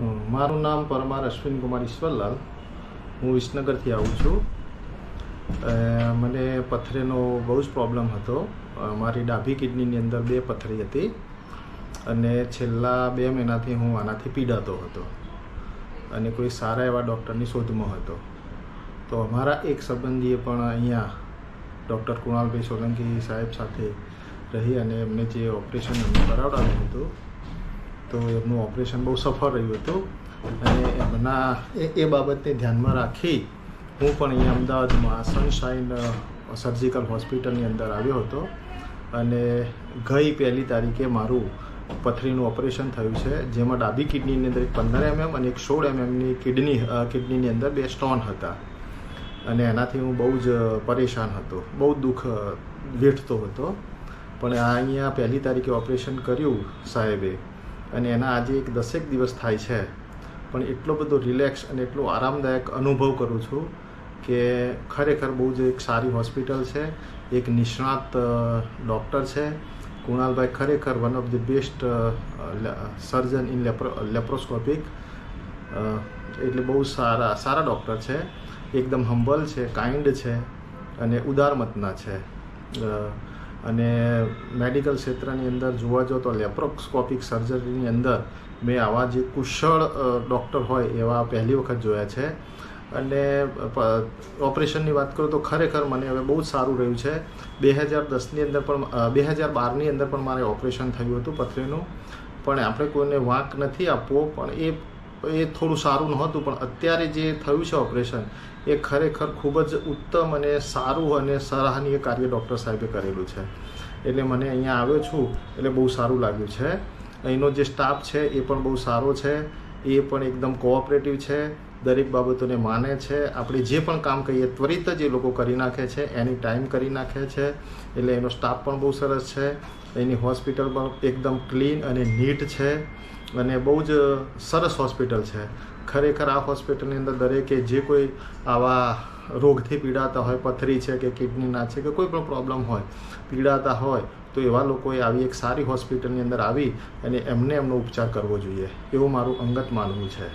મારું નામ પરમાર અશ્વિન કુમાર ઈશ્વરલાલ. હું વિસનગરથી આવું છું. મને પથરીનો બહુ જ પ્રોબ્લેમ હતો. મારી ડાબી કિડનીની અંદર 2 પથરી હતી અને છેલ્લા 2 મહિનાથી હું આનાથી પીડાતો હતો અને કોઈ સારા એવા ડૉક્ટરની શોધમાં હતો. તો અમારા એક સંબંધીએ પણ અહીંયા ડૉક્ટર કુણાલભાઈ સોલંકી સાહેબ સાથે રહી અને એમને જે ઓપરેશન એમને કરાવડાવ્યું હતું તો એમનું ઓપરેશન બહુ સફળ રહ્યું હતું અને એમના એ બાબતને ધ્યાનમાં રાખી હું પણ અહીંયા અમદાવાદમાં સનશાઇન સર્જિકલ હોસ્પિટલની અંદર આવ્યો હતો અને ગઈ 1 તારીખે મારું પથરીનું ઓપરેશન થયું છે, જેમાં ડાબી કિડનીની અંદર એક 15 mm અને એક 16 mmની કિડનીની અંદર 2 સ્ટોન હતા અને એનાથી હું બહુ જ પરેશાન હતો, બહુ દુઃખ વેઠતો હતો. પણ અહીંયા 1 તારીખે ઓપરેશન કર્યું સાહેબે અને એના આજે 10 દિવસ થાય છે, પણ એટલો બધો રિલેક્સ અને એટલો આરામદાયક અનુભવ કરું છું કે ખરેખર બહુ જ એક સારી હોસ્પિટલ છે, એક નિષ્ણાત ડૉક્ટર છે. કુણાલભાઈ ખરેખર one of the best surgeon in laparoscopic, એટલે બહુ સારા ડૉક્ટર છે. એકદમ હમ્બલ છે, કાઇન્ડ છે અને ઉદારમતના છે. અને મેડિકલ ક્ષેત્રની અંદર જોવા જાઓ તો લેપ્રોસ્કોપિક સર્જરીની અંદર મેં આવા જે કુશળ ડૉક્ટર હોય એવા પહેલી વખત જોયા છે. અને ઓપરેશનની વાત કરું તો ખરેખર મને હવે બહુ જ સારું રહ્યું છે. 2010ની અંદર પણ 2012ની અંદર પણ મારે ઓપરેશન થયું હતું પથરીનું, પણ આપણે કોઈને વાંક નથી આપવો, પણ એ થોડું સારું નહોતું. પણ અત્યારે જે થયું છે ઓપરેશન એ ખરેખર ખૂબ જ ઉત્તમ અને સારું અને સરાહનીય કાર્ય ડૉક્ટર સાહેબે કરેલું છે. એટલે મને અહીંયા આવ્યો છું એટલે બહુ સારું લાગ્યું છે. અહીંનો જે સ્ટાફ છે એ પણ બહુ સારો છે, એ પણ એકદમ કોઓપરેટિવ છે, દરેક બાબતોને માને છે. આપણે જે પણ કામ કહીએ ત્વરિત જ એ લોકો કરી નાખે છે, એની ટાઈમ કરી નાખે છે. એટલે એનો સ્ટાફ પણ બહુ સરસ છે. એની હોસ્પિટલ પણ એકદમ ક્લીન અને નીટ છે અને બહુ જ સરસ હોસ્પિટલ છે. ખરેખર આ હોસ્પિટલની અંદર દરેકે જે કોઈ આવા રોગથી પીડાતા હોય, પથરી છે કે કિડનીના છે કે કોઈ પણ પ્રોબ્લેમ હોય, પીડાતા હોય, તો એવા લોકોએ આવી એક સારી હોસ્પિટલની અંદર આવી અને એમનો ઉપચાર કરવો જોઈએ એવું મારું અંગત માનવું છે.